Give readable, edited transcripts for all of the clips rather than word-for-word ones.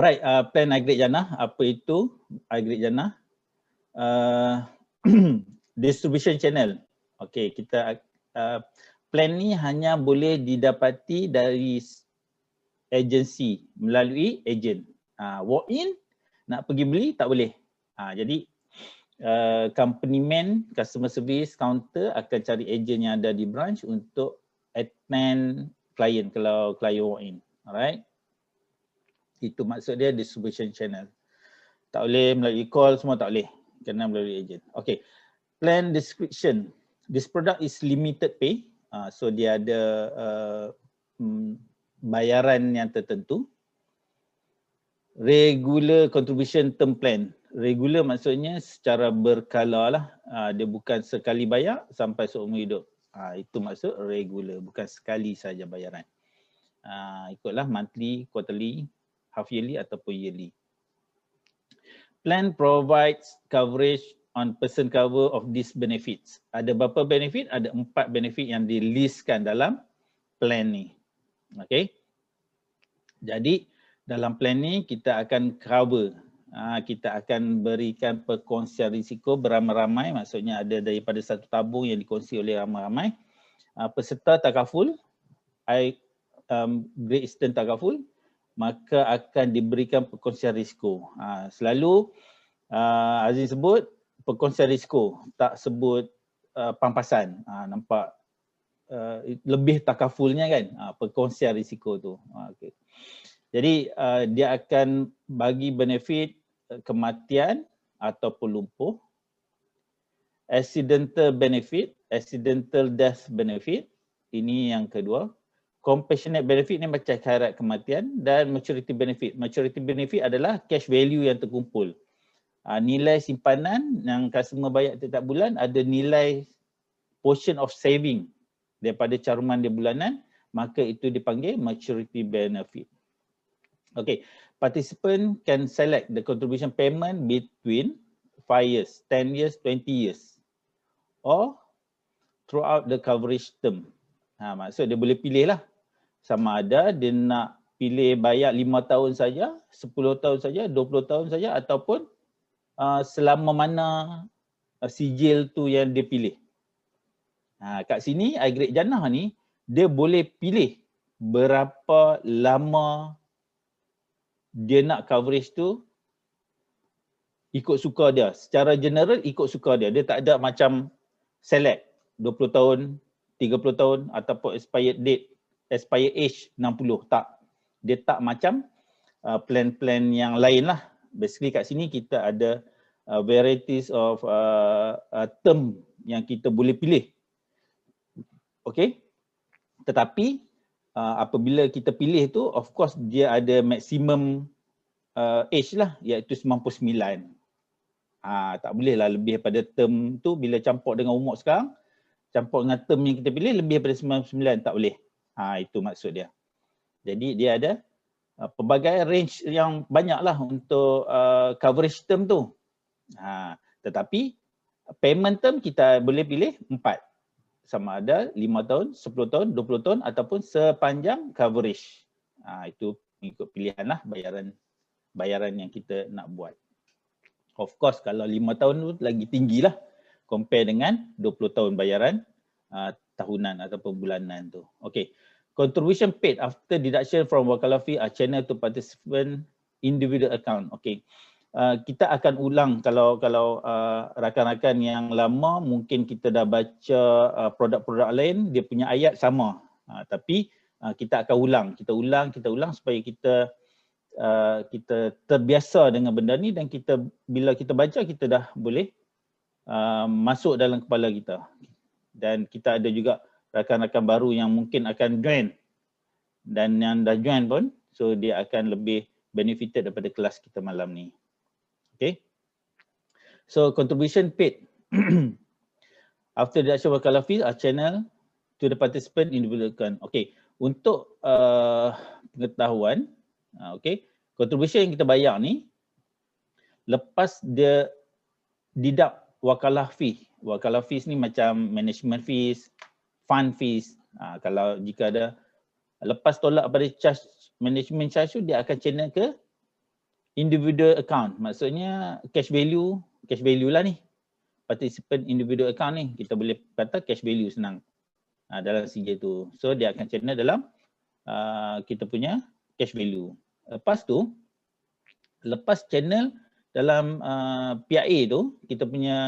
Right, plan aggregate jannah. Apa itu aggregate jannah? Distribution channel. Okay, kita plan ni hanya boleh didapati dari agensi melalui agent. Walk in nak pergi beli tak boleh. Jadi company man, customer service counter akan cari agent yang ada di branch untuk attend client kalau client walk in. Alright. Itu maksud dia distribution channel. Tak boleh melalui call, semua tak boleh. Kena melalui agent. Okay. Plan description. This product is limited pay. So dia ada bayaran yang tertentu. Regular contribution term plan. Regular maksudnya secara berkala lah. Dia bukan sekali bayar sampai seumur hidup. Itu maksud regular. Bukan sekali saja bayaran. Ikutlah monthly, quarterly, half yearly ataupun yearly. Plan provides coverage on person cover of these benefits. Ada berapa benefit? Ada 4 benefit yang di-listkan dalam plan ni. Okay. Jadi dalam plan ni kita akan cover. Kita akan berikan perkongsian risiko beramai-ramai. Maksudnya ada daripada satu tabung yang dikongsi oleh ramai-ramai. Peserta takaful, Great Eastern takaful, maka akan diberikan perkongsian risiko. Selalu Azim sebut perkongsian risiko, tak sebut pampasan. Nampak lebih takafulnya kan, perkongsian risiko tu. Okay. Jadi dia akan bagi benefit kematian ataupun lumpuh, accidental benefit, accidental death benefit, ini yang kedua. Compassionate benefit ni macam syarat kematian, dan maturity benefit. Maturity benefit adalah cash value yang terkumpul. Nilai simpanan yang customer bayar setiap bulan, ada nilai portion of saving daripada caruman dia bulanan, maka itu dipanggil maturity benefit. Okay, participant can select the contribution payment between 5 years, 10 years, 20 years or throughout the coverage term. Maksud dia boleh pilih lah, sama ada dia nak pilih bayar 5 tahun saja, 10 tahun saja, 20 tahun saja, ataupun selama mana sijil tu yang dia pilih. Kat sini aggregate jannah ni dia boleh pilih berapa lama dia nak coverage tu, ikut suka dia. Secara general ikut suka dia. Dia tak ada macam select 20 tahun, 30 tahun ataupun expired date, expired age 60. Tak. Dia tak macam plan-plan yang lain lah. Basically kat sini kita ada varieties of term yang kita boleh pilih. Okay. Tetapi apabila kita pilih tu, of course dia ada maximum age lah, iaitu 99. Tak boleh lah lebih daripada term tu. Bila campur dengan umur sekarang, campur dengan term yang kita pilih lebih daripada 99, tak boleh. Itu maksud dia. Jadi dia ada pelbagai range yang banyak lah untuk coverage term tu. Tetapi payment term kita boleh pilih 4. Sama ada 5 tahun, 10 tahun, 20 tahun ataupun sepanjang coverage. Itu ikut pilihan lah bayaran yang kita nak buat. Of course kalau 5 tahun tu lagi tinggi lah compare dengan 20 tahun bayaran tahunan ataupun bulanan tu. Okay. Contribution paid after deduction from wakalah fee are channel to participant individual account. Okay. Kita akan ulang kalau rakan-rakan yang lama mungkin kita dah baca produk-produk lain, dia punya ayat sama. Tapi kita akan ulang, kita ulang supaya kita terbiasa dengan benda ni, dan bila kita baca kita dah boleh masuk dalam kepala kita. Dan kita ada juga rakan-rakan baru yang mungkin akan join, dan yang dah join pun, so dia akan lebih benefited daripada kelas kita malam ni. Okay. So contribution paid after deduction wakalah fee are channel to the participant individual account. Okay. Untuk pengetahuan, okay, contribution yang kita bayar ni lepas dia deduct wakalah fee. Wakalah fees ni macam management fees, fund fees. Kalau jika ada lepas tolak pada charge, management charge tu, dia akan channel ke individual account, maksudnya cash value lah ni. Participant individual account ni, kita boleh kata cash value senang dalam CJ tu. So dia akan channel dalam kita punya cash value. Lepas tu, lepas channel dalam PIA tu, kita punya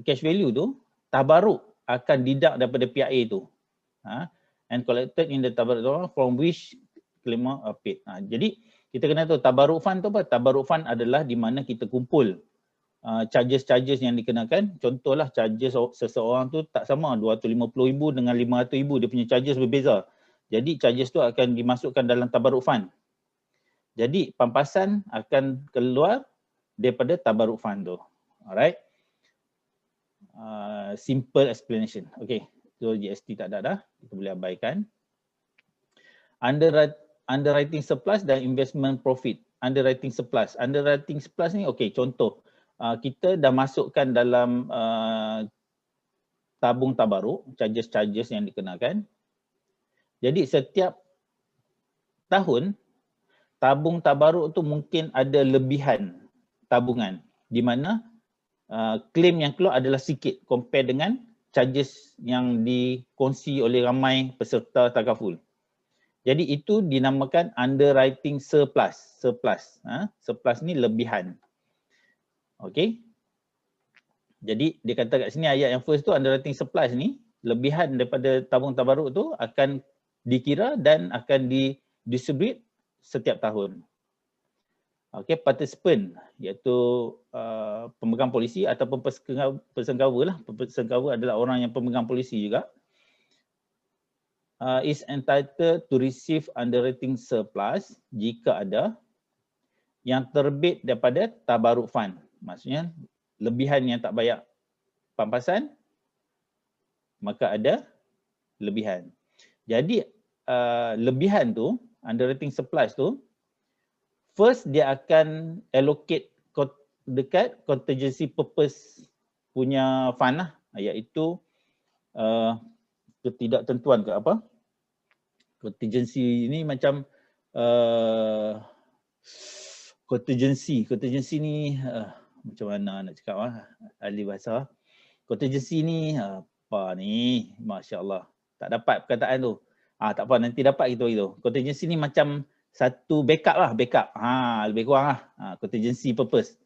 cash value tu, tabaruk akan deduct daripada PIA tu. And collected in the tabaruk from which claimant are paid. Jadi kita kena tahu tabaruk fund tu apa? Tabaruk fund adalah di mana kita kumpul charges yang dikenakan. Contohlah charges seseorang tu tak sama, 250,000 dengan 500,000, dia punya charges berbeza. Jadi charges tu akan dimasukkan dalam tabaruk fund. Jadi pampasan akan keluar daripada tabaruk fund tu. Alright. Simple explanation. Okay. So GST tak ada dah. Kita boleh abaikan. Underwriting surplus dan investment profit. Underwriting surplus ni okay, contoh. Kita dah masukkan dalam tabung tabaruk, charges yang dikenakan. Jadi setiap tahun, tabung tabaruk tu mungkin ada lebihan tabungan di mana claim yang keluar adalah sikit compare dengan charges yang dikongsi oleh ramai peserta takaful. Jadi itu dinamakan underwriting surplus. Surplus ni lebihan. Okey. Jadi dia kata kat sini ayat yang first tu, underwriting surplus ni lebihan daripada tabung tabaruk tu akan dikira dan akan didistribute setiap tahun. Okey, participant iaitu pemegang polisi ataupun pesenggawa lah. Pesenggawa adalah orang yang pemegang polisi juga. Is entitled to receive underwriting surplus jika ada yang terbit daripada tabaruk fund. Maksudnya lebihan yang tak bayar pampasan, maka ada lebihan. Jadi lebihan tu, underwriting surplus tu, first dia akan allocate dekat contingency purpose punya fund lah, iaitu ketidaktentuan ke apa. Contingency ni macam contingency ni macam mana nak cakap ahli bahasa. Contingency ni apa ni? Masya-Allah. Tak dapat perkataan tu. Tak apa, nanti dapat kita beritahu. Contingency ni macam satu backup lah, backup. Lebih kurang lah. Contingency purpose.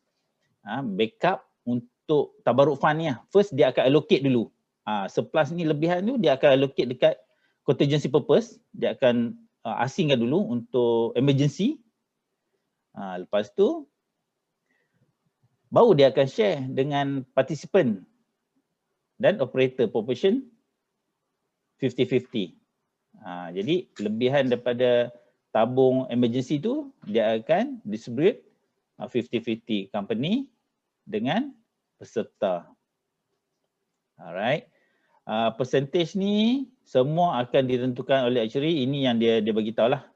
Backup untuk tabaruk fund ni lah. First dia akan allocate dulu. Surplus ni lebihan tu dia akan allocate dekat contingency purpose. Dia akan asingkan dulu untuk emergency. Lepas tu baru dia akan share dengan participant dan operator proportion 50-50. Jadi lebihan daripada tabung emergency tu dia akan distribute 50-50 company dengan peserta. Alright. Percentage ni semua akan ditentukan oleh actuary. Ini yang dia bagi tahu lah.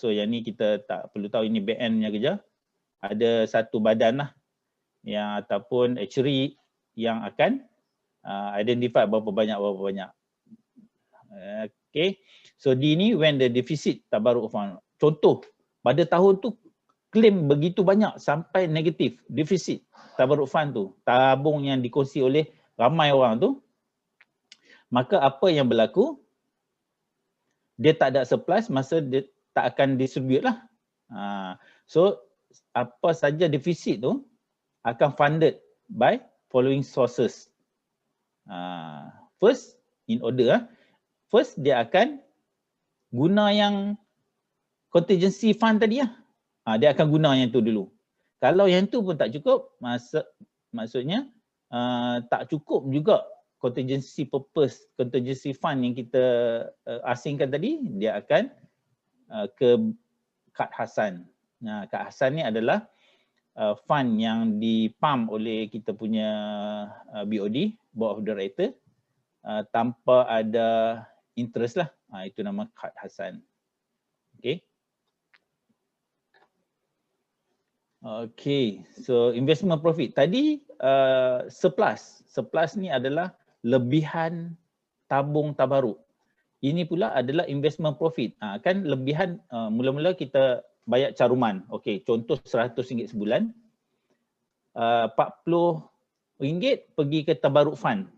So yang ni kita tak perlu tahu, ini BN punya kerja. Ada satu badan lah yang ataupun actuary yang akan identify berapa banyak. Okay. So D ni when the deficit tabaruk fund. Contoh, pada tahun tu claim begitu banyak sampai negatif, deficit tabaruk fund tu, tabung yang dikongsi oleh ramai orang tu, maka apa yang berlaku? Dia tak ada surplus, masa dia tak akan distribute lah. So apa saja deficit tu akan funded by following sources. First, in order, first dia akan guna yang contingency fund tadi lah. Dia akan guna yang tu dulu. Kalau yang tu pun tak cukup, maksudnya tak cukup juga contingency purpose, contingency fund yang kita asingkan tadi, dia akan ke kad hasan. Kad hasan ni adalah fund yang dipump oleh kita punya BOD, Board of Director, tanpa ada interest lah. Itu nama kad hasan. Okay. Okay, so investment profit. Tadi surplus. Surplus ni adalah lebihan tabung tabaruk. Ini pula adalah investment profit. Kan lebihan, mula-mula kita bayar caruman. Okey, contoh RM100 sebulan. RM40 pergi ke Tabarruk Fund.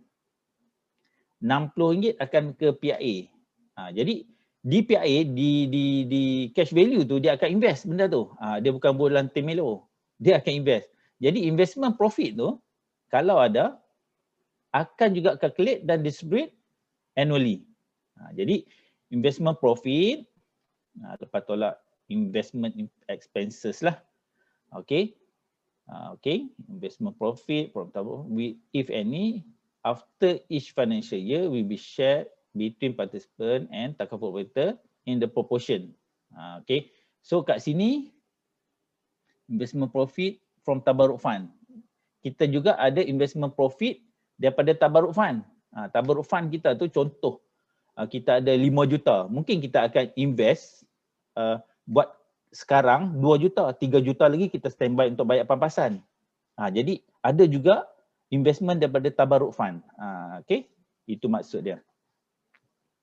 RM60 akan ke PIA. Jadi di PIA, di cash value tu dia akan invest benda tu. Dia bukan bulan temelo. Dia akan invest. Jadi investment profit tu kalau ada akan juga calculate dan distribute annually. Jadi investment profit lepas tolak investment expenses lah. Okay. Okay, investment profit from if any, after each financial year will be shared between participant and takaful operator in the proportion. Okay, so kat sini investment profit from Tabarruk Fund. Kita juga ada investment profit daripada Tabarruk Fund. Tabarruk Fund kita tu contoh, kita ada 5 juta. Mungkin kita akan invest buat sekarang 2 juta, 3 juta lagi kita standby untuk bayar pampasan. Jadi ada juga investment daripada Tabarruk Fund. Okay, itu maksud dia.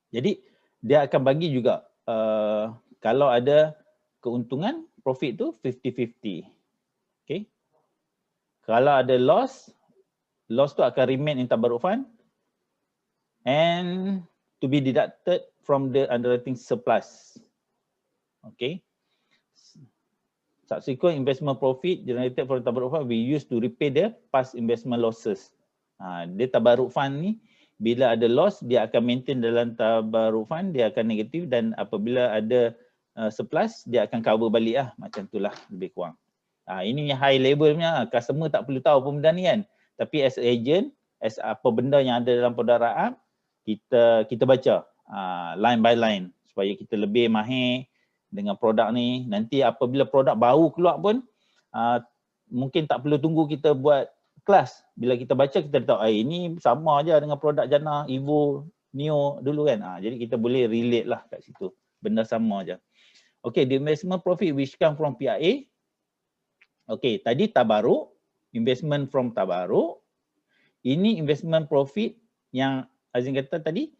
Jadi dia akan bagi juga kalau ada keuntungan, profit tu 50-50. Okay. Kalau ada loss tu akan remain in Tabarruk Fund and to be deducted from the underwriting surplus. Okay. Subsequent investment profit generated from Tabarruk Fund we use to repay the past investment losses. Dia Tabarruk Fund ni bila ada loss dia akan maintain dalam Tabarruk Fund, dia akan negatif, dan apabila ada surplus dia akan cover balik lah, macam itulah lebih kurang. Ini high level punya, customer tak perlu tahu pun benda ni kan. Tapi as agent, as apa benda yang ada dalam produk Raab, kita baca line by line supaya kita lebih mahir dengan produk ni. Nanti apabila produk baru keluar pun mungkin tak perlu tunggu kita buat kelas. Bila kita baca kita tahu ini sama aja dengan produk Jana, Evo, Neo dulu kan. Jadi kita boleh relate lah kat situ. Benda sama aja. Okay, the investment profit which come from PIA. Okay, tadi Tabarruk, investment from Tabarruk. Ini investment profit yang Azim kata tadi,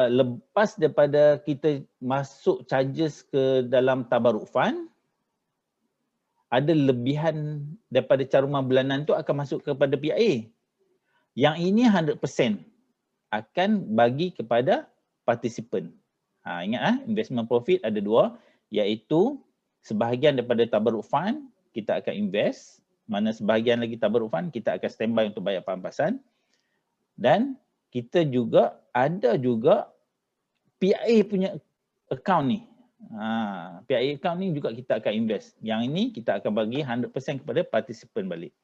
lepas daripada kita masuk charges ke dalam Tabarruk Fund, ada lebihan daripada caruman bulanan tu akan masuk kepada PIA. Yang ini 100% akan bagi kepada participant. Ingat investment profit ada dua, iaitu sebahagian daripada Tabarruk Fund kita akan invest, mana sebahagian lagi Tabarruk Fund kita akan standby untuk bayar pampasan, dan kita juga ada juga PIA punya account ni. PIA account ni juga kita akan invest. Yang ini kita akan bagi 100% kepada participant balik.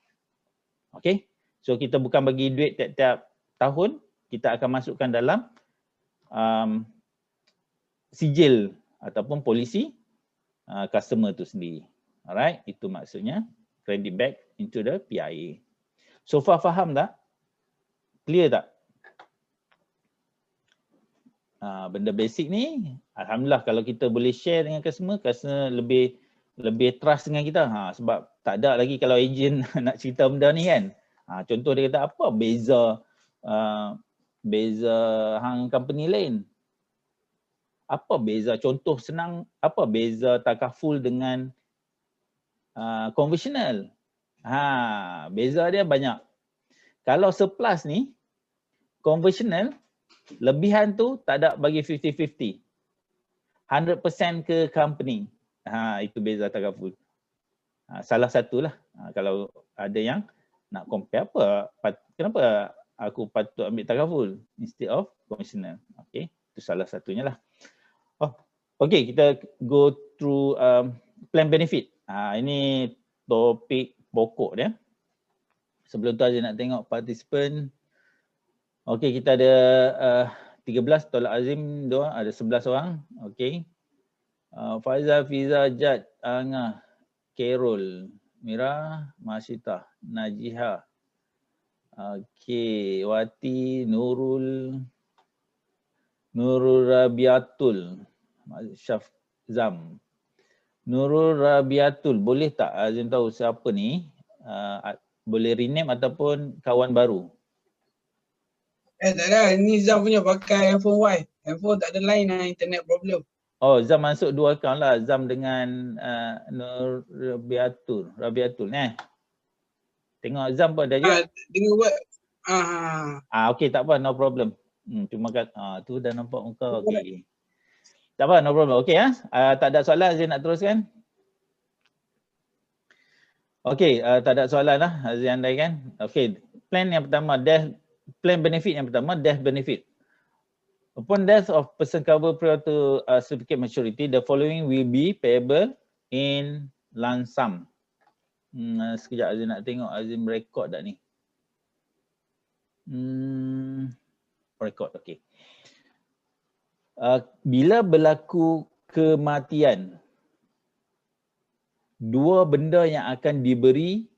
Okay, so kita bukan bagi duit tiap-tiap tahun, kita akan masukkan dalam sijil ataupun polisi customer tu sendiri. Alright, itu maksudnya credit back into the PIA. So far faham tak? Clear tak? Benda basic ni, alhamdulillah kalau kita boleh share dengan customer lebih trust dengan kita. Sebab tak ada lagi kalau agent nak cerita benda ni kan. Contoh dia kata apa beza hang company lain. Apa beza, contoh senang, apa beza takaful dengan konvensional? Beza dia banyak. Kalau surplus ni, konvensional, lebihan tu tak ada bagi 50-50. 100% ke company. Itu beza takaful. Salah satulah. Kalau ada yang nak compare kenapa aku patut ambil takaful instead of konvensional. Okay, itu salah satunya lah. Okay, kita go through plan benefit. Ini topik pokok dia. Sebelum tu Azim nak tengok participant. Okay, kita ada 13, tolak Azim 2, ada 11 orang. Okay. Faizal, Fiza, Jad, Angah, Kerol, Mira, Masyitah, Najiha. Okay, Wati, Nurul Rabiatul, Syafzam. Nurul Rabiatul, boleh tak Azim tahu siapa ni? Boleh rename ataupun kawan baru? Tak ada, ni Zam punya pakai handphone Y. Handphone tak ada line, internet problem. Oh, Zam masuk 2 akaun lah. Zam dengan Nur Rabiatul. Tengok Zam pun ada juga. Dengan buat Okey, tak apa, no problem. Cuma kat tu dah nampak muka. Okey. Tak apa, no problem. Okey tak ada soalan, Azim nak teruskan? Okey, tak ada soalan lah Azim andaikan. Okey, plan yang pertama, plan benefit yang pertama, death benefit. Upon death of person cover prior to certificate maturity, the following will be payable in lump sum. Sekejap Azim nak tengok Azim record tak ni. Record, okey. Bila berlaku kematian, 2 benda yang akan diberi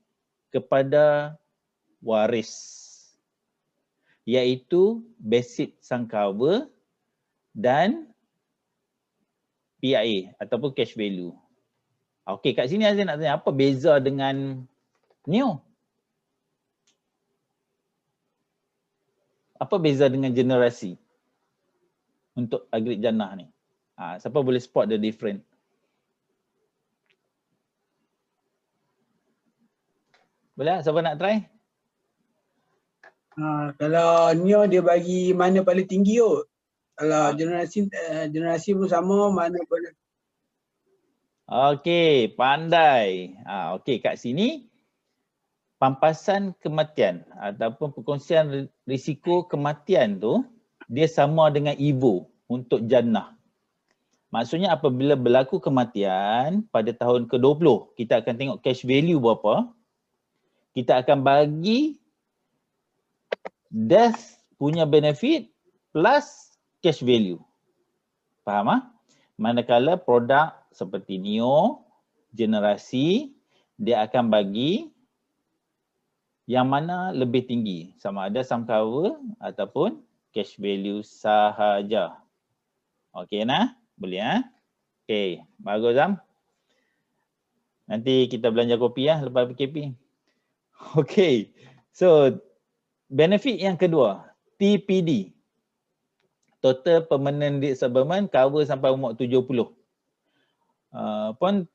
kepada waris, iaitu basic sum cover dan PIA ataupun cash value. Okey, kat sini Azim nak tanya, apa beza dengan Neo? Apa beza dengan generasi untuk agregat jannah ni? Siapa boleh spot the difference? Boleh tak? Siapa nak try? Kalau Neo dia bagi mana paling tinggi kot. Kalau generasi pun sama, mana paling. Okey, pandai. Okey, kat sini pampasan kematian ataupun perkongsian risiko kematian tu dia sama dengan EVO untuk jannah. Maksudnya apabila berlaku kematian pada tahun ke-20, kita akan tengok cash value berapa. Kita akan bagi death punya benefit plus cash value. Faham ? Manakala produk seperti Neo, generasi, dia akan bagi yang mana lebih tinggi, sama ada sum cover ataupun cash value sahaja. Okey boleh Okey, bagus Zam. Nanti kita belanja kopi lepas PKP. Okey. So benefit yang kedua, TPD. Total Permanent Disablement, cover sampai umur 70. Upon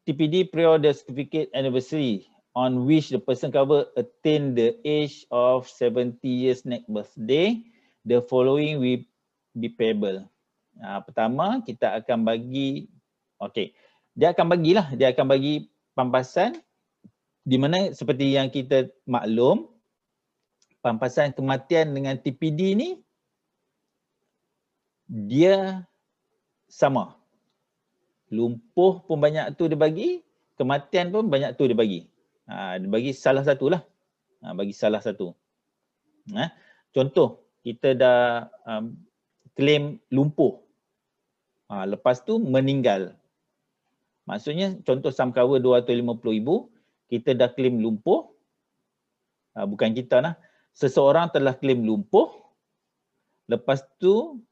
TPD prior the certificate anniversary on which the person cover attain the age of 70 years next birthday, the following will be payable. Pertama, kita akan bagi, dia akan bagi pampasan di mana seperti yang kita maklum, pampasan kematian dengan TPD ni dia sama. Lumpuh pun banyak tu dia bagi, kematian pun banyak tu dia bagi. Dia bagi salah satu lah. Bagi salah satu. Contoh, kita dah claim lumpuh. Lepas tu meninggal. Maksudnya contoh sum cover 250,000, kita dah claim lumpuh. Bukan kita lah. Seseorang telah claim lumpuh. Lepas tu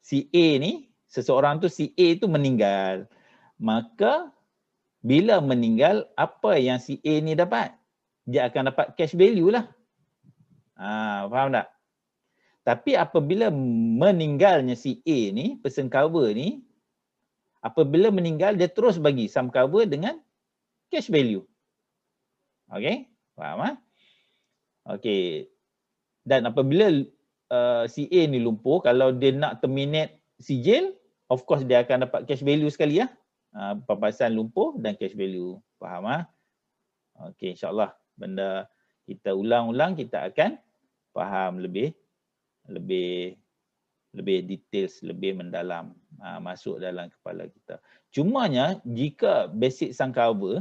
si A ni, seseorang tu si A tu meninggal. Maka bila meninggal, apa yang si A ni dapat? Dia akan dapat cash value lah. Faham tak? Tapi apabila meninggalnya si A ni, person cover ni, apabila meninggal dia terus bagi sum cover dengan cash value. Okey? Faham Okey. Dan apabila si A ni lumpuh, kalau dia nak terminate sijil, of course dia akan dapat cash value sekali pampasan lumpuh dan cash value. Faham Okey, insyaAllah benda kita ulang-ulang kita akan faham lebih details, lebih mendalam, masuk dalam kepala kita. Cumanya jika basic sum cover,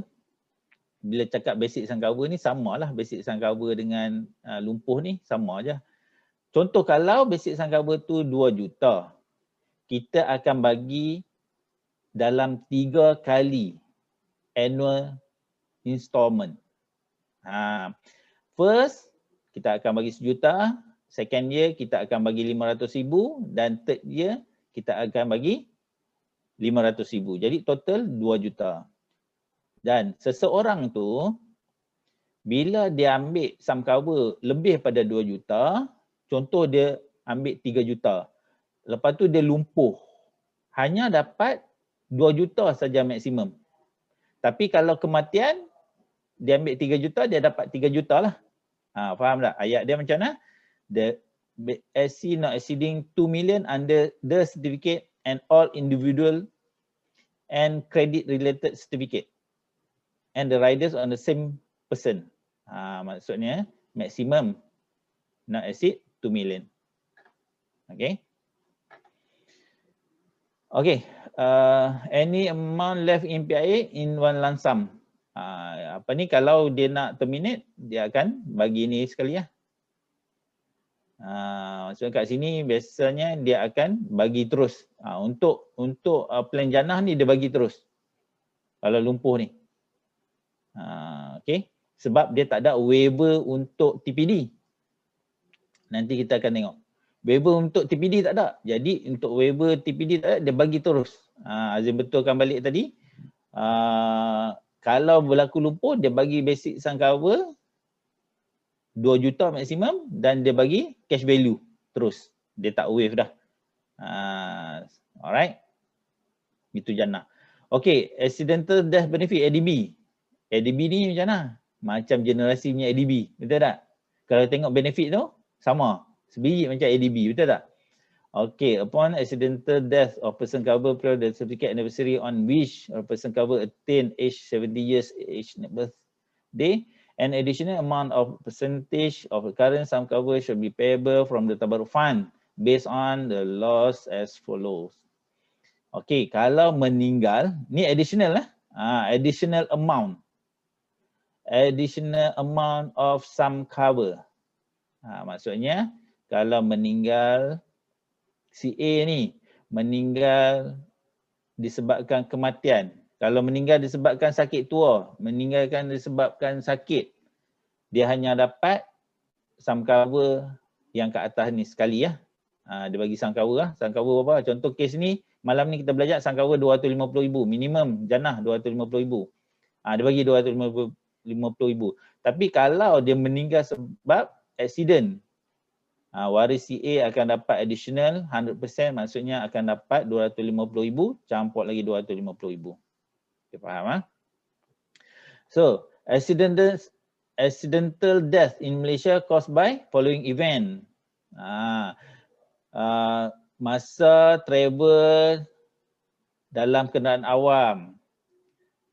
bila cakap basic sum cover ni samalah basic sum cover dengan lumpuh ni sama aja. Contoh kalau basic sum cover tu 2 juta, kita akan bagi dalam 3 kali annual installment. First, kita akan bagi 1 juta. Second year, kita akan bagi 500,000. Dan third year, kita akan bagi 500,000. Jadi total 2 juta. Dan seseorang tu, bila dia ambil sum cover lebih pada 2 juta, contoh dia ambil 3 juta. Lepas tu dia lumpuh. hanya dapat 2 juta saja maksimum. Tapi kalau kematian, dia ambil 3 juta, dia dapat 3 juta lah. Faham tak? Ayat dia macam mana? The SC not exceeding 2 million under the certificate and all individual and credit related certificate. And the riders on the same person. Maksudnya maximum not exceed 2 million. Okay. Okay. Any amount left in PIA in one lump sum. Kalau dia nak terminate, dia akan bagi ni sekali lah. Maksudnya kat sini biasanya dia akan bagi terus. Untuk plan janah ni dia bagi terus. Kalau lumpuh ni. Okay. Sebab dia tak ada waiver untuk TPD. Nanti kita akan tengok. Waiver untuk TPD tak ada. Jadi untuk waiver TPD tak ada, dia bagi terus. Azim betulkan balik tadi. Kalau berlaku lumpuh, dia bagi basic sum cover 2 juta maksimum dan dia bagi cash value terus. Dia tak waive dah. Alright. Itu jannah. Okay, accidental death benefit ADB. ADB ni macam mana? Macam generasi punya ADB. Betul tak? Kalau tengok benefit tu, sama. Sebiji macam ADB. Betul tak? Okay, upon accidental death of person cover per the certificate anniversary on which a person cover attain age 70 years age birthday, an additional amount of percentage of the current sum cover should be payable from the tabarruk fund based on the loss as follows. Okay, kalau meninggal, ni additional lah. Additional amount. Additional amount of sum cover. Maksudnya, kalau meninggal, si A ni meninggal disebabkan kematian. Kalau meninggal disebabkan sakit tua, meninggalkan disebabkan sakit, dia hanya dapat sum cover yang kat atas ni sekali ya. Dia bagi sum cover lah. Sum cover berapa? Contoh kes ni, malam ni kita belajar sum cover 250,000. Minimum jannah 250,000. Dia bagi 250,000. Tapi kalau dia meninggal sebab accident, waris CA akan dapat additional 100%, maksudnya akan dapat 250,000 campur lagi 250,000. Okay, faham? So, accidental death in Malaysia caused by following event. Masa travel dalam kenderaan awam,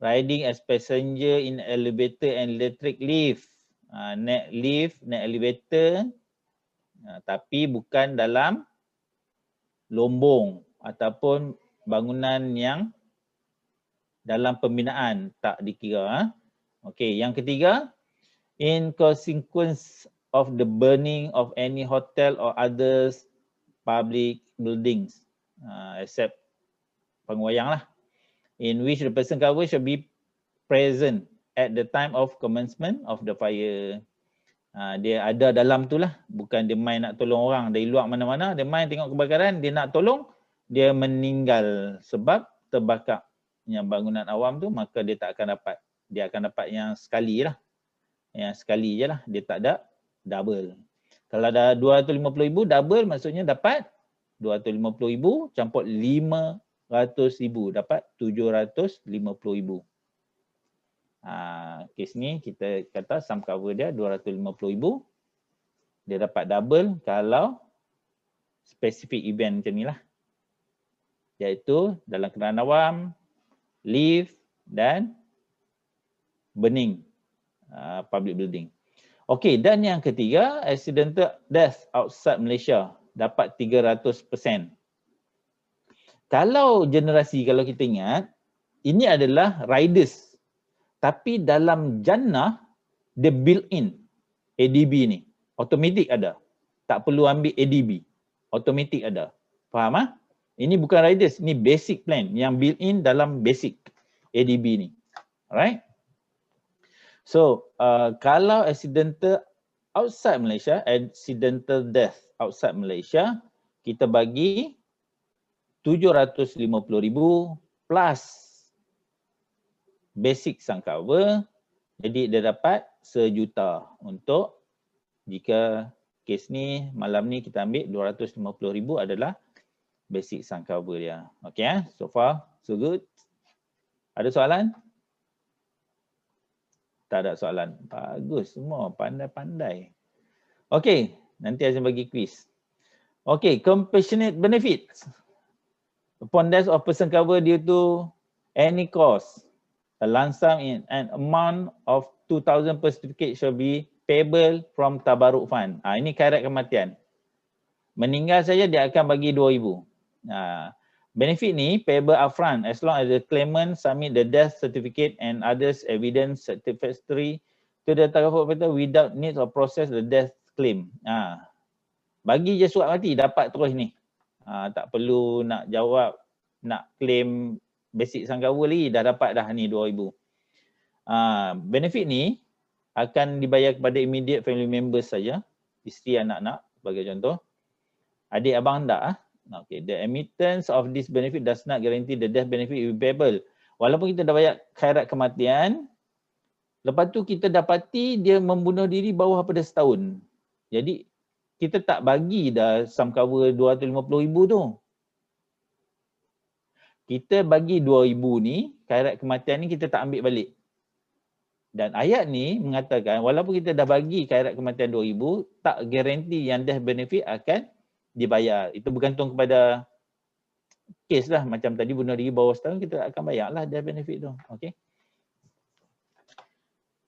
riding as passenger in elevator and electric lift, naik lift, naik elevator, tapi bukan dalam lombong ataupun bangunan yang dalam pembinaan, tak dikira. Okey, yang ketiga, in consequence of the burning of any hotel or others public buildings, except penguayang lah, in which the person covered should be present at the time of commencement of the fire. Dia ada dalam tu lah, bukan dia main nak tolong orang dari luar mana-mana, dia main tengok kebakaran, dia nak tolong, dia meninggal sebab terbakarnya bangunan awam tu, maka dia tak akan dapat. Dia akan dapat yang sekali lah. Yang sekali je lah, dia tak ada double. Kalau ada 250,000 double, maksudnya dapat 250,000 campur 500,000, dapat 750,000. Kes ni kita kata sum cover dia 250,000. Dia dapat double kalau spesifik event macam ni lah. Iaitu dalam kenderaan awam, lift dan burning public building. Okey, dan yang ketiga, accidental death outside Malaysia dapat 300%. Kalau generasi, kalau kita ingat, ini adalah riders. Tapi dalam jannah, dia built in ADB ni. Automatic ada. Tak perlu ambil ADB. Automatic ada. Faham? Ini bukan riders, ini basic plan yang built in dalam basic ADB ni. Alright? So, kalau accidental outside Malaysia, accidental death outside Malaysia, kita bagi 750,000 plus basic sum cover, jadi dia dapat 1 juta untuk jika kes ni malam ni kita ambil 250,000 adalah basic sum cover dia. Okay, so far so good. Ada soalan? Tak ada soalan. Bagus semua, pandai-pandai. Okay, nanti Azim bagi quiz. Okay, compassionate benefits. Upon death of person cover due to any cause, a lump sum in an amount of 2,000 per certificate shall be payable from tabaruk fund. Ini khairat kematian. Meninggal saja dia akan bagi 2,000. Benefit ni payable upfront as long as the claimant submit the death certificate and others evidence satisfactory to the tabaruk operator without need of process the death claim. Bagi je surat mati dapat terus ni. Tak perlu nak jawab, nak claim basic sum cover lagi, dah dapat dah ni 2,000. Benefit ni akan dibayar kepada immediate family members saja, isteri, anak-anak sebagai contoh. Adik abang tak. Okay. The emittance of this benefit does not guarantee the death benefit will be payable. Walaupun kita dah bayar khairat kematian, lepas tu kita dapati dia membunuh diri bawah pada setahun. Jadi kita tak bagi dah sum cover 250,000 tu. Kita bagi 2,000 ni, khairat kematian ni kita tak ambil balik. Dan ayat ni mengatakan walaupun kita dah bagi khairat kematian 2,000, tak garanti yang death benefit akan dibayar. Itu bergantung kepada kes lah. Macam tadi bunuh diri bawah setahun, kita akan bayar lah death benefit tu. Okay.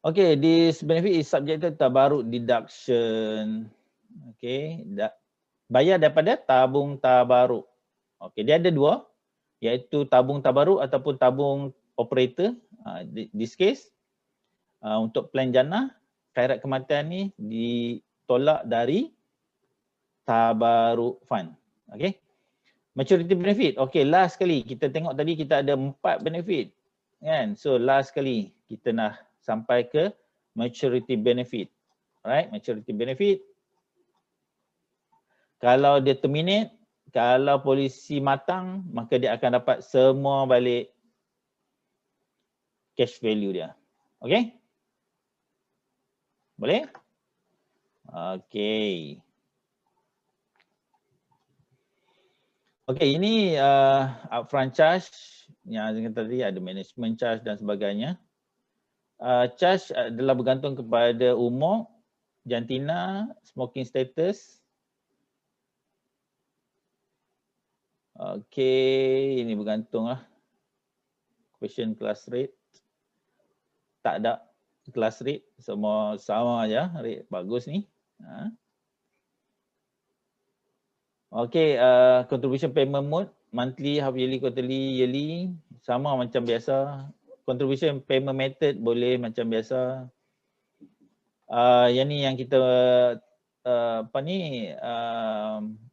Okay, this benefit is subjected to tabaruk deduction. Okay, bayar daripada tabung tabaruk. Okay, dia ada dua, iaitu tabung tabaruk ataupun tabung operator. This case, untuk plan jannah, khairat kematian ni ditolak dari tabaruk fund. Okay. Maturity benefit. Okay, last kali kita tengok tadi kita ada 4 benefit. Kan? So last kali kita nak sampai ke maturity benefit. Alright, maturity benefit. Kalau dia terminate, kalau polisi matang, maka dia akan dapat semua balik cash value dia. Okay? Boleh? Okay. Okay, ini upfront charge. Yang tadi ada management charge dan sebagainya. Charge adalah bergantung kepada umur, jantina, smoking status. Okay, ini bergantung lah. Question class rate. Tak ada class rate, semua sama aja, rate bagus ni. Okay, contribution payment mode, monthly, half yearly, quarterly, yearly, sama macam biasa. Contribution payment method boleh macam biasa. Yang ni yang kita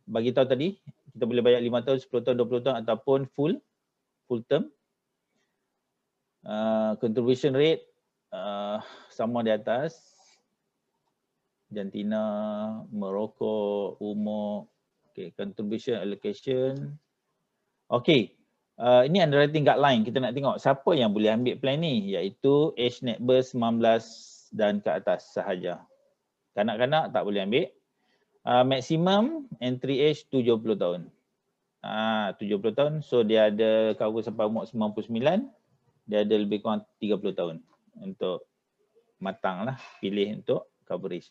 bagi tahu tadi, kita boleh bayar 5 tahun, 10 tahun, 20 tahun ataupun full term. Contribution rate sama di atas. Jantina, merokok, umur. Okay, contribution allocation. Okay, ini underwriting guideline. Kita nak tengok siapa yang boleh ambil plan ni, iaitu age net birth 19 dan ke atas sahaja. Kanak-kanak tak boleh ambil. Maximum entry age 70 tahun. 70 tahun, so dia ada cover sampai umur 99. Dia ada lebih kurang 30 tahun untuk matang lah, pilih untuk coverage.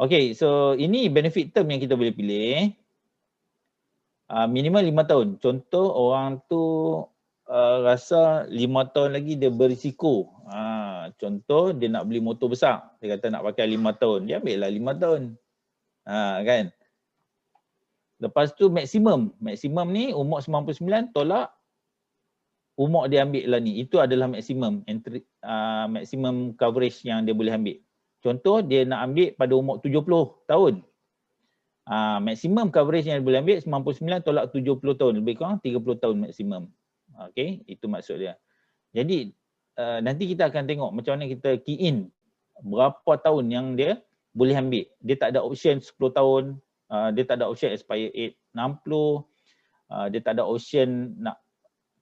Okay, so ini benefit term yang kita boleh pilih. Minimal 5 tahun. Contoh orang tu rasa 5 tahun lagi dia berisiko. Contoh dia nak beli motor besar. Dia kata nak pakai 5 tahun. Dia ambil lah 5 tahun. Kan? Lepas tu maksimum. Maksimum ni umur 99 tolak. Umur dia ambil lah ni. Itu adalah maksimum. Maksimum coverage yang dia boleh ambil. Contoh dia nak ambil pada umur 70 tahun. Maksimum coverage yang dia boleh ambil 99 tolak 70 tahun. Lebih kurang 30 tahun maksimum. Okay, itu maksud dia. Jadi nanti kita akan tengok macam mana kita key in berapa tahun yang dia boleh ambil. Dia tak ada option 10 tahun. Dia tak ada option expire age 60. Dia tak ada option nak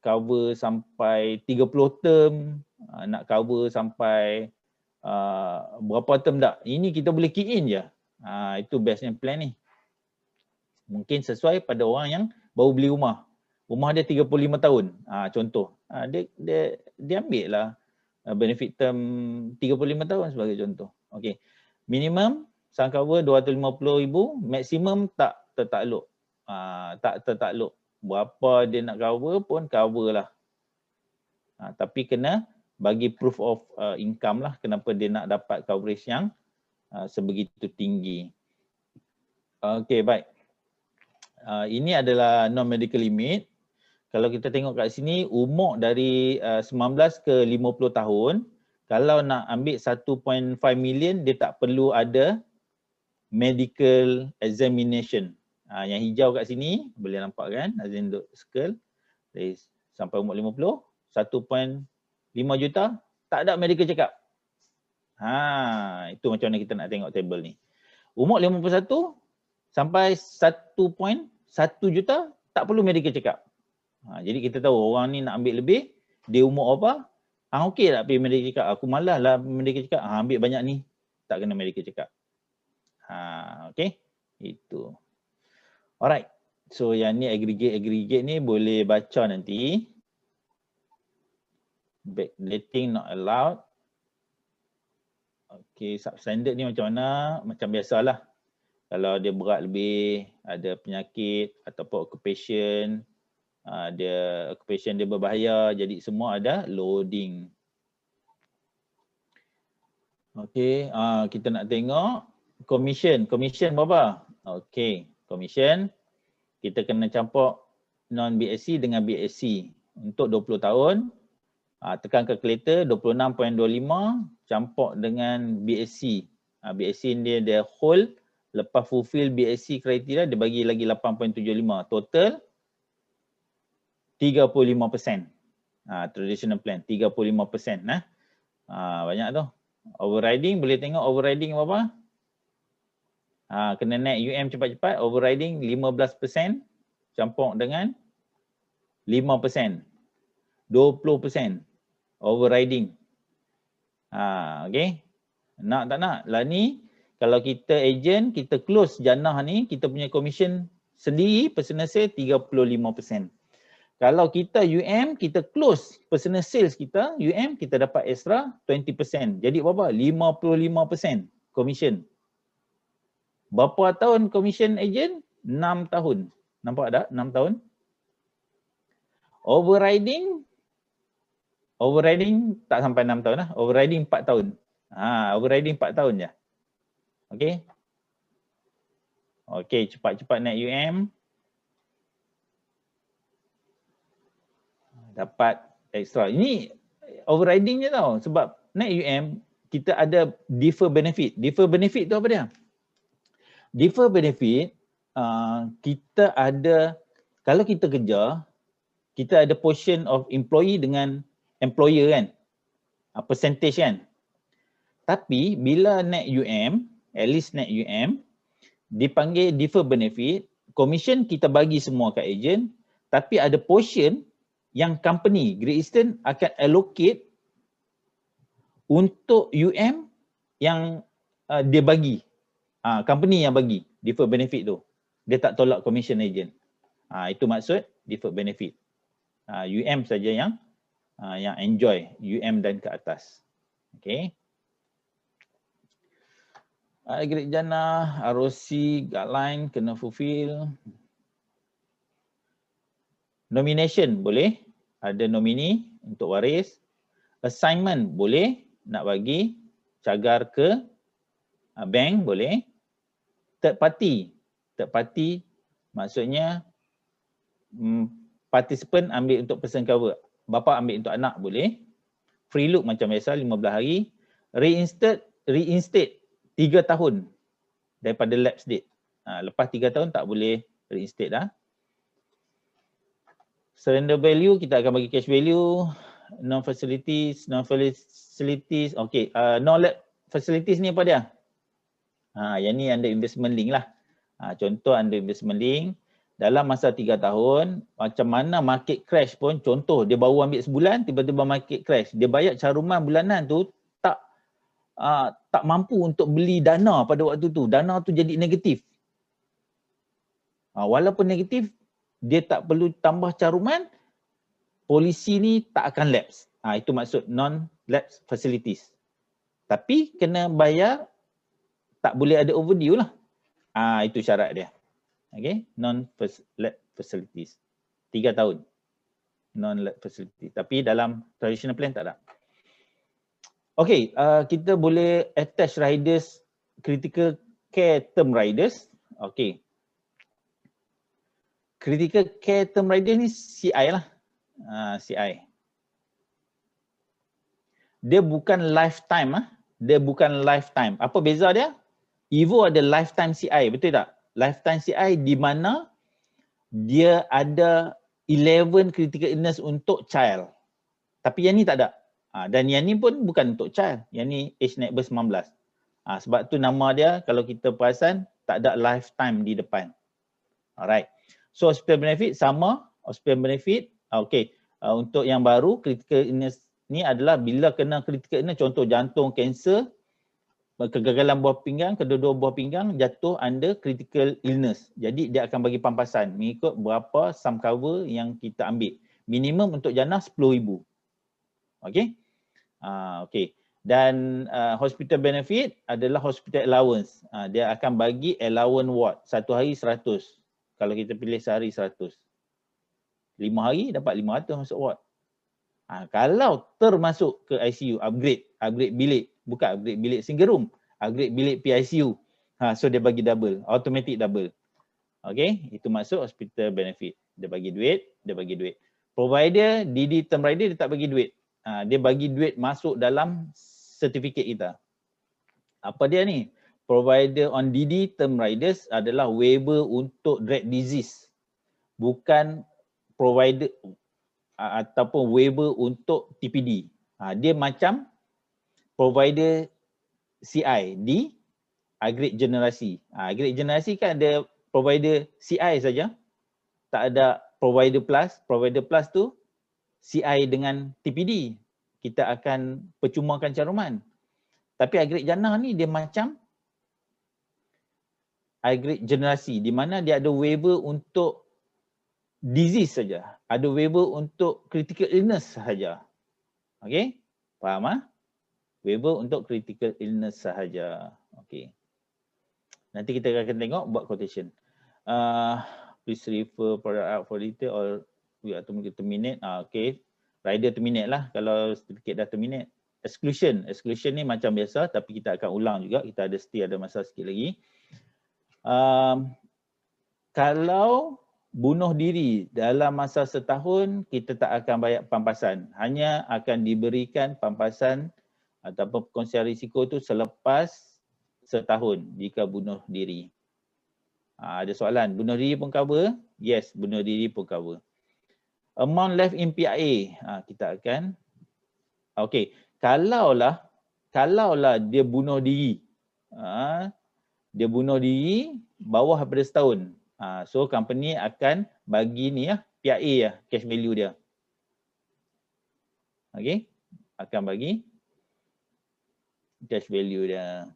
cover sampai 30 term. Nak cover sampai berapa term tak. Ini kita boleh key in je. Itu bestnya plan ni. Mungkin sesuai pada orang yang baru beli rumah. Rumah dia 35 tahun. Contoh. Dia ambil lah benefit term 35 tahun sebagai contoh. Okey. Minimum sum cover 250,000, maksimum tak tertakluk. Tak tertakluk. Berapa dia nak cover pun cover lah. Tapi kena bagi proof of income lah kenapa dia nak dapat coverage yang sebegitu tinggi. Okey, baik. Ini adalah non-medical limit. Kalau kita tengok kat sini, umur dari 19 ke 50 tahun, kalau nak ambil 1.5 million, dia tak perlu ada medical examination. Yang hijau kat sini, boleh nampak kan? Azin duk circle. Dari sampai umur 50, 1.5 juta, tak ada medical check up. Itu macam mana kita nak tengok table ni. Umur 51 sampai 1.1 juta, tak perlu medical check up. Jadi kita tahu orang ni nak ambil lebih, dia umur apa, okey tak pergi medical check up, aku malas lah medical check up, ambil banyak ni, tak kena medical check up. Okey, itu. Alright, so yang ni aggregate ni boleh baca nanti. Backdating not allowed. Okey, substandard ni macam mana? Macam biasalah. Kalau dia berat lebih, ada penyakit ataupun occupation, occupation dia berbahaya, jadi semua ada loading. Okey, kita nak tengok commission. Commission berapa? Okey, commission kita kena campur non-BSc dengan BSc. Untuk 20 tahun, tekan calculator 26.25 campur dengan BSc. BSc ni dia whole, lepas fulfill BSc kriteria dia bagi lagi 8.75. Total 35%. Traditional plan 35%. Banyak tu. Overriding, boleh tengok overriding berapa? Kena naik UM cepat-cepat. Overriding 15% campur dengan 5%. 20% overriding. Okay. Nak tak nak? Lah ni kalau kita agent, kita close jannah ni, kita punya commission sendiri personal sale 35%. Kalau kita UM, kita close personal sales kita, UM kita dapat extra 20%. Jadi berapa? 55% commission. Berapa tahun commission agent? 6 tahun. Nampak tak? 6 tahun. Overriding tak sampai 6 tahun lah. Overriding 4 tahun. Overriding 4 tahun je. Okey. Okey, cepat-cepat naik UM. Dapat extra. Ini overriding je tau. Sebab naik UM, kita ada defer benefit. Defer benefit tu apa dia? Defer benefit, kita ada, kalau kita kerja, kita ada portion of employee dengan employer kan. Percentage kan. Tapi bila naik UM, at least naik UM, dipanggil defer benefit, commission kita bagi semua kat agent, tapi ada portion yang company Great Eastern akan allocate untuk UM yang dia bagi. Company yang bagi defer benefit tu. Dia tak tolak commission agent. Itu maksud defer benefit. UM saja yang enjoy, UM dan ke atas. Okay. Agregat jannah, ROC, guideline kena fulfill. Nomination boleh, ada nominee untuk waris. Assignment boleh, nak bagi cagar ke bank boleh. Third party maksudnya participant ambil untuk person cover. Bapa ambil untuk anak boleh. Free look macam biasa 15 hari. Reinstate 3 tahun daripada lapse date. Lepas 3 tahun tak boleh reinstate dah. Surrender value, kita akan bagi cash value. Non-facilities. Okay, non-lab facilities ni apa dia? Yang ni under investment link lah. Contoh under investment link, dalam masa 3 tahun, macam mana market crash pun, contoh dia baru ambil sebulan, tiba-tiba market crash. Dia bayar caruman bulanan tu tak mampu untuk beli dana pada waktu tu. Dana tu jadi negatif. Walaupun negatif, dia tak perlu tambah caruman, polisi ni tak akan lapse. Itu maksud non-lapse facilities. Tapi kena bayar, tak boleh ada overdue lah. Itu syarat dia. Okay, non-lapse facilities. 3 tahun. Non-lapse facility. Tapi dalam traditional plan tak ada. Okay, kita boleh attach riders, critical care term riders. Okay. Critical care term rider ni CI lah. CI. Dia bukan lifetime. Dia bukan lifetime. Apa beza dia? Evo ada lifetime CI, betul tak? Lifetime CI di mana dia ada 11 critical illness untuk child. Tapi yang ni tak ada. Dan yang ni pun bukan untuk child. Yang ni age naik ber 19. Sebab tu nama dia kalau kita perasan tak ada lifetime di depan. Alright. So hospital benefit sama. Hospital benefit. Okay. Untuk yang baru critical illness ni adalah bila kena critical illness, contoh jantung, kanser, kegagalan buah pinggang, kedua-dua buah pinggang jatuh under critical illness. Jadi dia akan bagi pampasan mengikut berapa sum cover yang kita ambil. Minimum untuk jannah 10,000. Okey. Okey. Dan hospital benefit adalah hospital allowance. Dia akan bagi allowance ward. Satu hari 100. Kalau kita pilih sehari 100. 5 hari dapat 500 masuk ward. Kalau termasuk ke ICU, upgrade bilik. Bukan upgrade bilik single room, upgrade bilik PICU. So dia bagi double, automatic double. Okay, itu masuk hospital benefit. Dia bagi duit. Provider, DD term rider dia tak bagi duit. Dia bagi duit masuk dalam sertifikat kita. Apa dia ni? Provider on DD term riders adalah waiver untuk dread disease. Bukan provider ataupun waiver untuk TPD. Dia macam provider CI di upgrade generasi. Upgrade generasi kan ada provider CI saja. Tak ada provider plus. Provider plus tu CI dengan TPD. Kita akan percumakan caruman. Tapi upgrade jannah ni dia macam upgrade generasi di mana dia ada waiver untuk disease saja. Ada waiver untuk critical illness sahaja. Okey? Faham ? Waiver untuk critical illness sahaja. Okey. Nanti kita akan tengok buat quotation. Please refer product out for detail or we are to terminate. Okey. Rider terminate lah kalau certificate dah terminate. Exclusion. Exclusion ni macam biasa tapi kita akan ulang juga. Kita ada ada masa sikit lagi. Kalau bunuh diri dalam masa setahun, kita tak akan bayar pampasan. Hanya akan diberikan pampasan ataupun perkongsian risiko tu selepas setahun jika bunuh diri. Ada soalan, bunuh diri pun cover? Yes, bunuh diri pun cover. Amount left in PIA, kita akan, okey, kalaulah dia bunuh diri, dia bunuh diri bawah daripada setahun, so company akan bagi ni PIA cash value dia. Okey, akan bagi cash value dia.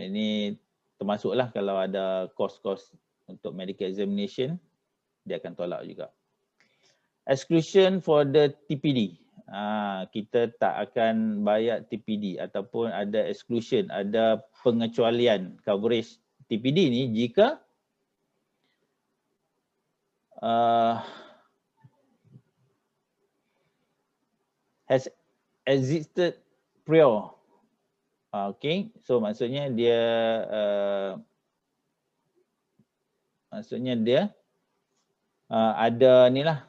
Ini termasuklah kalau ada kos-kos untuk medical examination, dia akan tolak juga. Exclusion for the TPD. Kita tak akan bayar TPD ataupun ada exclusion, ada pengecualian coverage TPD ni jika has existed prior. Okay, so maksudnya dia ada ni lah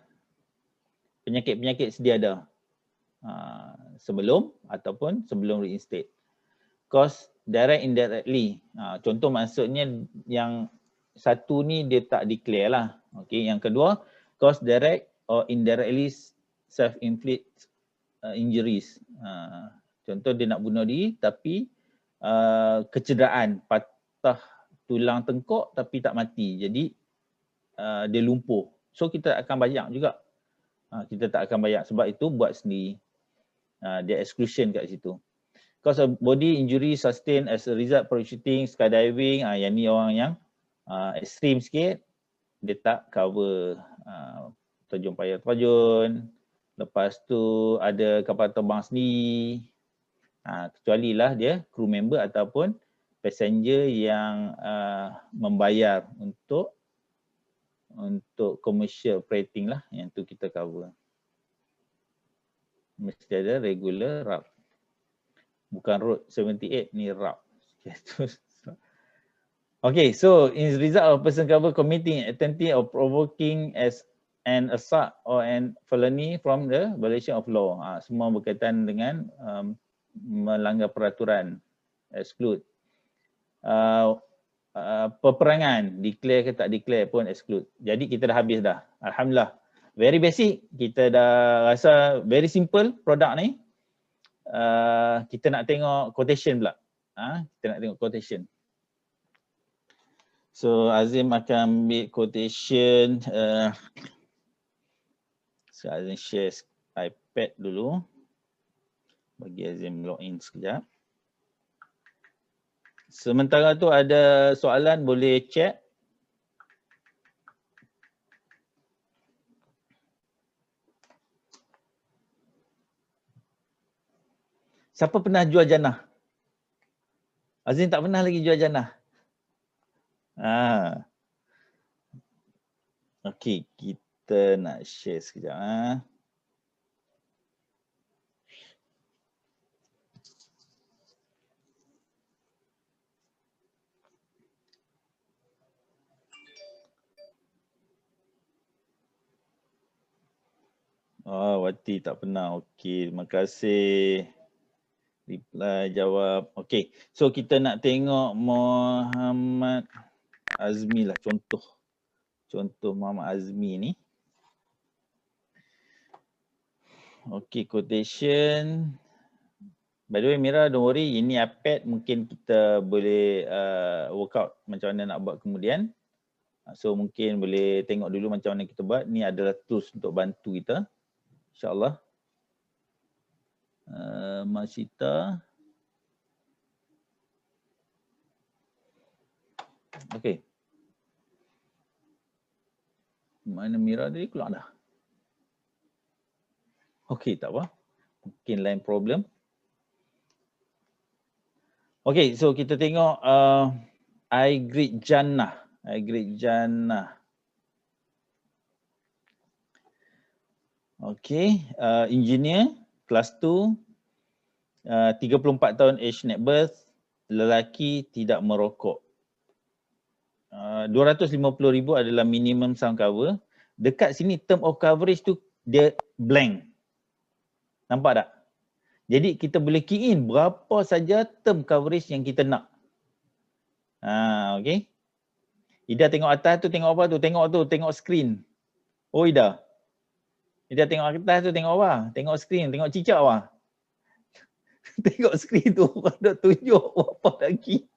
penyakit-penyakit sedia ada sebelum ataupun sebelum reinstate. Cost direct indirectly. Contoh maksudnya yang satu ni dia tak declare lah. Okay, yang kedua cost direct or indirectly self-inflict injuries. Contoh dia nak bunuh diri tapi kecederaan, patah tulang tengkok tapi tak mati. Jadi dia lumpuh. So kita akan bayar juga. Kita tak akan bayar sebab itu buat sendiri. Dia exclusion kat situ. Cause of body injury sustained as a result parachuting, skydiving, yang ni orang yang Ekstrim sikit, dia tak cover terjun payah terjun. Lepas tu ada kapal terbang sendiri. Kecuali lah dia crew member ataupun passenger yang membayar untuk commercial operating lah, yang tu kita cover. Mesti ada regular route. Bukan route 78 ni route. Okay, so in result of person cover committing, attempting or provoking as an assault or an felony from the violation of law. Semua berkaitan dengan melanggar peraturan, exclude. Peperangan, declare ke tak declare pun exclude. Jadi kita dah habis dah. Alhamdulillah. Very basic, kita dah rasa very simple produk ni. Kita nak tengok quotation pula. Kita nak tengok quotation. So Azim akan ambil quotation. So Azim share iPad dulu. Bagi Azim login sekejap. Sementara tu ada soalan boleh chat. Siapa pernah jual jannah? Azim tak pernah lagi jual jannah. Okey, kita nak share sekejap. Wati tak pernah. Okey, terima kasih. Reply, jawab. Okey, so kita nak tengok Muhammad Azmi lah, contoh Muhammad Azmi ni. Okey, quotation. By the way Mira, don't worry, ini iPad mungkin kita boleh work out macam mana nak buat kemudian. So mungkin boleh tengok dulu macam mana kita buat. Ni adalah tools untuk bantu kita, InsyaAllah. Masita. Okey. Mana Mira tadi keluar dah? Okey, tak apa. Mungkin line problem. Okey, so kita tengok I Grade Jannah. Okey, engineer, kelas 2, 34 tahun age net birth, lelaki, tidak merokok. 250,000 adalah minimum sum cover. Dekat sini term of coverage tu dia blank. Nampak tak? Jadi kita boleh key in berapa saja term coverage yang kita nak. Okey. Ida tengok atas tu, tengok apa tu? Tengok screen. Oh Ida. Ida tengok atas tu, tengok apa? Tengok screen, tengok cicak apa? Tengok screen tu, ada tunjuk apa lagi.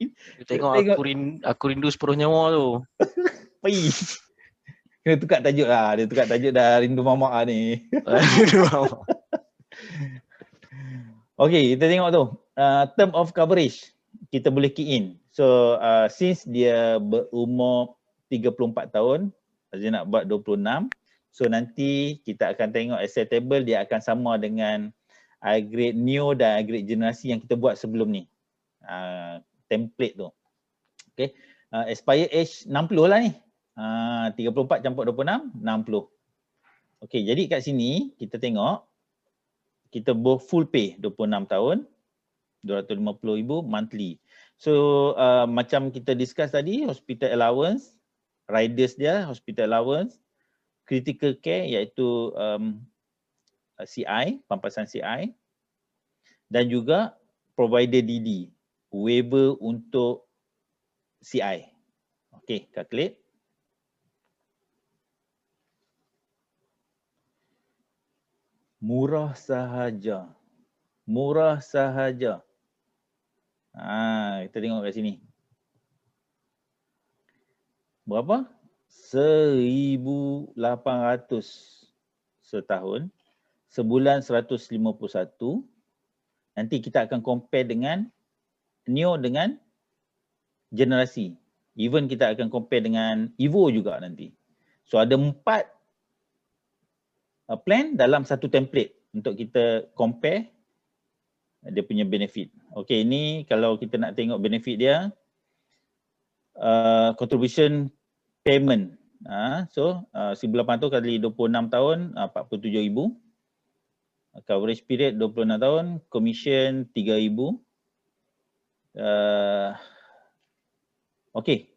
Tengok aku rindu separuh nyawa tu. Pergi. Kena tukar tajuk lah. Dia tukar tajuk dah rindu mamak lah ni. Okey, kita tengok tu. Term of coverage. Kita boleh key in. So, since dia berumur 34 tahun, Azim nak buat 26. So, nanti kita akan tengok acceptable dia akan sama dengan I-grade neo dan I-grade generasi yang kita buat sebelum ni. Template tu. Okay. Expire age 60 lah ni. 34 campur 26, 60. Okay, jadi kat sini kita tengok. Kita full pay 26 tahun. 250,000 monthly. So macam kita discuss tadi, hospital allowance, riders dia, hospital allowance, critical care iaitu CI, pampasan CI, dan juga provider DD, waiver untuk CI. Okey, calculate. Murah sahaja. Kita tengok kat sini. Berapa? 1,800 setahun. Sebulan 151. Nanti kita akan compare dengan neo dengan generasi. Even kita akan compare dengan Evo juga nanti. So ada 4 plan dalam satu template untuk kita compare dia punya benefit. Okey, ini kalau kita nak tengok benefit dia, contribution payment. So 1,800 kali 26 tahun 47,000. Coverage period 26 tahun, commission 3,000. Okay,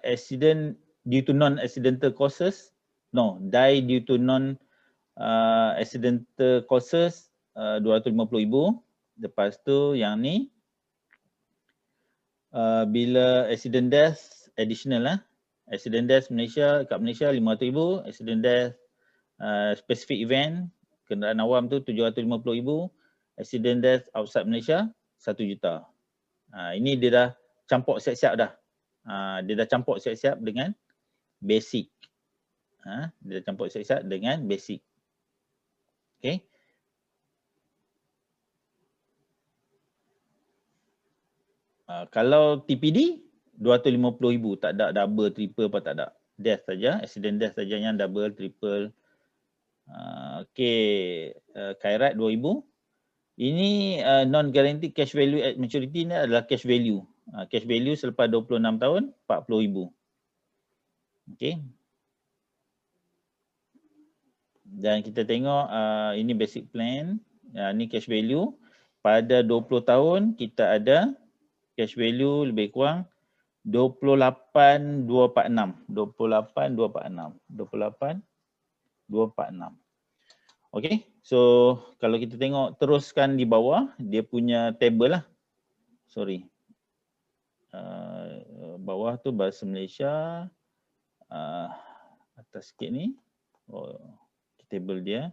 accident due to non-accidental causes, no, die due to non-accidental causes 250,000. Lepas tu yang ni, bila accident death additional lah, accident death Malaysia, kat Malaysia 500,000, accident death specific event, kenderaan awam tu 750,000, accident death outside Malaysia 1 juta. Ini dia dah campur siap-siap dah. Dia dah campur siap-siap dengan basic. Dia dah campur siap-siap dengan basic. Okay. Kalau TPD 250,000, tak ada double, triple apa tak ada. Death saja, accident death saja yang double, triple. Okay, Khairat 2,000. Ini non guaranteed cash value at maturity ni adalah cash value. Cash value selepas 26 tahun 40,000. Okay. Dan kita tengok ini basic plan. Ini cash value. Pada 20 tahun kita ada cash value lebih kurang 28,246. 28,246. Okay, so kalau kita tengok teruskan di bawah, dia punya table lah. Sorry. Bawah tu bahasa Malaysia. Atas sikit ni. Table dia.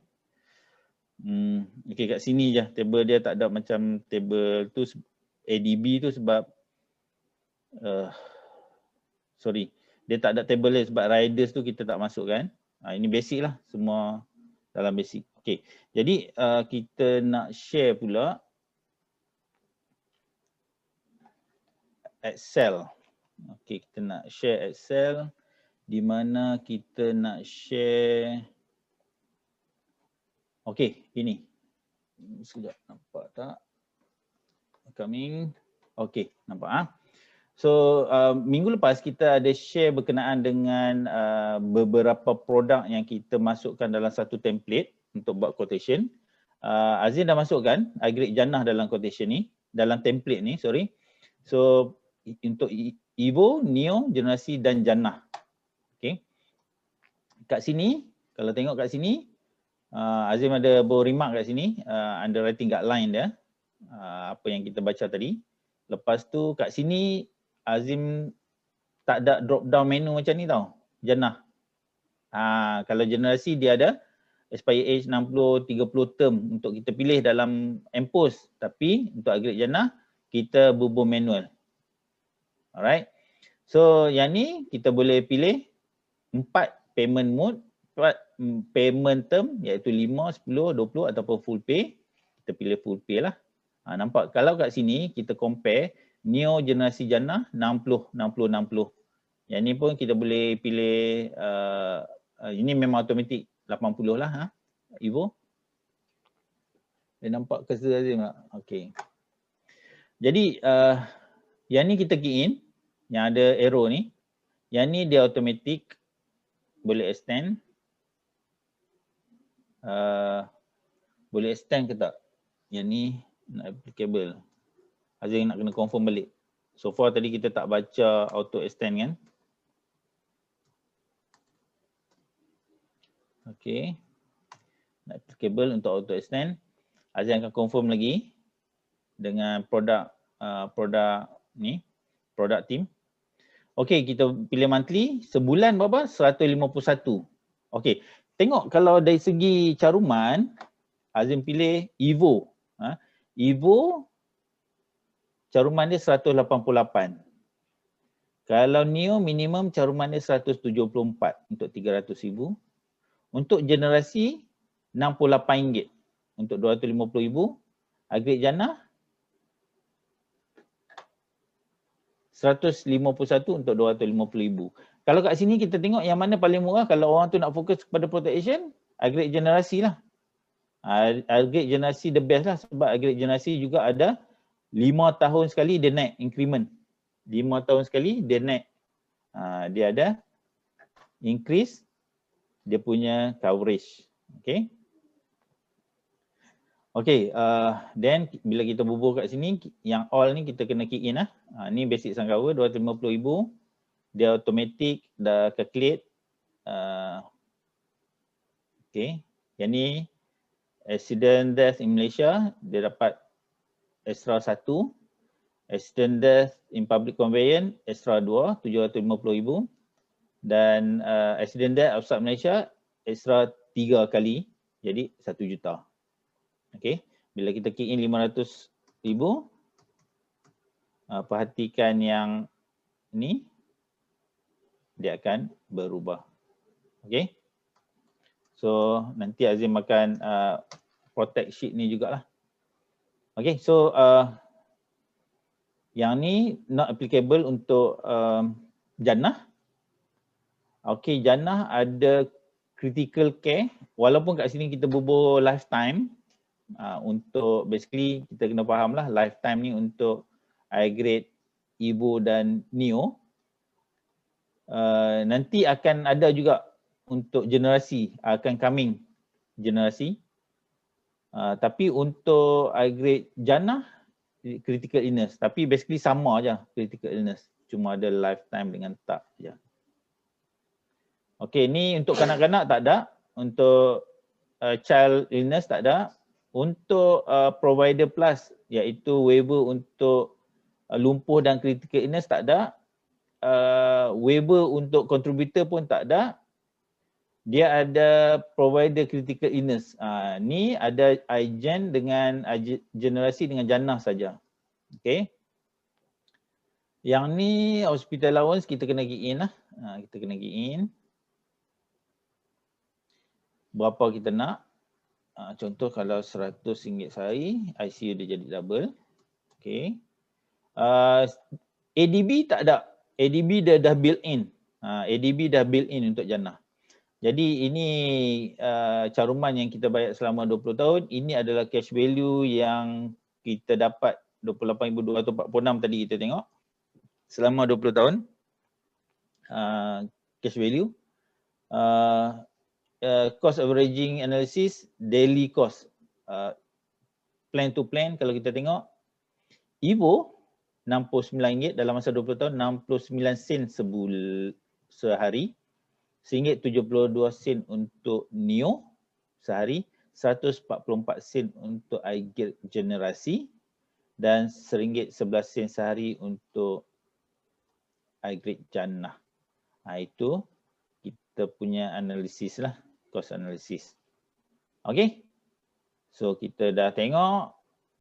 Okay, kat sini je. Table dia tak ada macam table tu ADB tu sebab sorry. Dia tak ada table dia sebab riders tu kita tak masukkan. Ini basic lah. Semua dalam basic. Okay, jadi kita nak share pula Excel. Okay, kita nak share Excel di mana kita nak share. Okay, ini. Sekejap, nampak tak? Coming. Okay, nampak So minggu lepas kita ada share berkenaan dengan beberapa produk yang kita masukkan dalam satu template untuk buat quotation. Azin dah masukkan agregat jannah dalam quotation ni, dalam template ni, sorry. So untuk Evo, Neo, generasi dan jannah. Okay. Kat sini, kalau tengok kat sini, Azim ada remark kat sini, underwriting guideline dia, apa yang kita baca tadi. Lepas tu kat sini Azim tak ada drop down menu macam ni tau, jannah. Kalau generasi dia ada expiry age 60, 30 term untuk kita pilih dalam MPOS. Tapi untuk agregat jannah kita bubuh manual. Alright. So yang ni kita boleh pilih 4 payment mode, 4 payment term iaitu 5, 10, 20 ataupun full pay. Kita pilih full pay lah. Nampak kalau kat sini kita compare Neo generasi jannah 60, 60, 60. Yang ni pun kita boleh pilih, ini memang automatic 80 lah Evo. Dia nampak cursor Azim tak? Okay. Jadi yang ni kita key in, yang ada arrow ni. Yang ni dia automatic, boleh extend. Boleh extend ke tak? Yang ni not applicable. Azim nak kena confirm balik. So far tadi kita tak baca auto extend kan? Okay. Not applicable untuk auto extend. Azim akan confirm lagi dengan produk ni, product team. Okay, kita pilih monthly. Sebulan berapa? 151. Okay, tengok kalau dari segi caruman, Azim pilih Evo. Evo caruman dia 188. Kalau Neo minimum caruman dia 174 untuk 300,000. Untuk generasi RM68 untuk 250,000. Agregat jannah 151 untuk 250,000. Kalau kat sini kita tengok yang mana paling murah, kalau orang tu nak fokus kepada protection, aggregate generasi lah. Aggregate generasi the best lah, sebab aggregate generasi juga ada 5 tahun sekali dia naik increment. 5 tahun sekali dia naik. Dia ada increase dia punya coverage. Okay. Okay, then bila kita bubuh kat sini, yang all ni kita kena key in lah. Ni basic sum cover 250,000. Dia automatic dah calculate. Okay, yang ni accident death in Malaysia, dia dapat extra 1. Accident death in public conveyance, extra 2, 750,000. Dan accident death outside Malaysia, extra 3 kali, jadi 1 juta. Okay, bila kita key in 500,000, perhatikan yang ni, dia akan berubah. Okay. So nanti Azim akan protect sheet ni jugalah. Okay, so yang ni not applicable untuk jannah. Okay, jannah ada critical care, walaupun kat sini kita bubuh lifetime. Untuk basically kita kena faham lah, lifetime ni untuk high grade, ibu dan neo. Nanti akan ada juga untuk generasi, akan coming generasi. Tapi untuk high grade jannah, critical illness. Tapi basically sama aja critical illness. Cuma ada lifetime dengan tak je. Okay, ni untuk kanak-kanak tak ada. Untuk child illness tak ada. Untuk provider plus, iaitu waiver untuk lumpuh dan critical illness tak ada. Waiver untuk contributor pun tak ada. Dia ada provider critical illness. Ni ada iGen dengan generasi dengan jannah saja. Okay. Yang ni hospital allowance kita kena key in lah. Kita kena key in. Berapa kita nak. Contoh kalau RM100 sehari, ICU dia jadi double. Okay. ADB tak ada. ADB dia dah built in. ADB dah built in untuk jannah. Jadi ini caruman yang kita bayar selama 20 tahun. Ini adalah cash value yang kita dapat 28,246 tadi kita tengok. Selama 20 tahun. Cash value. Cost averaging analysis, daily cost. Plan to plan kalau kita tengok. Ivo RM69 dalam masa 20 tahun, 69 sen sehari. RM1.72 untuk Neo sehari, 144 sen untuk iGate generasi dan RM1.11 sehari untuk iGate jannah. Itu kita punya analisis lah, cost analisis. Okay, so kita dah tengok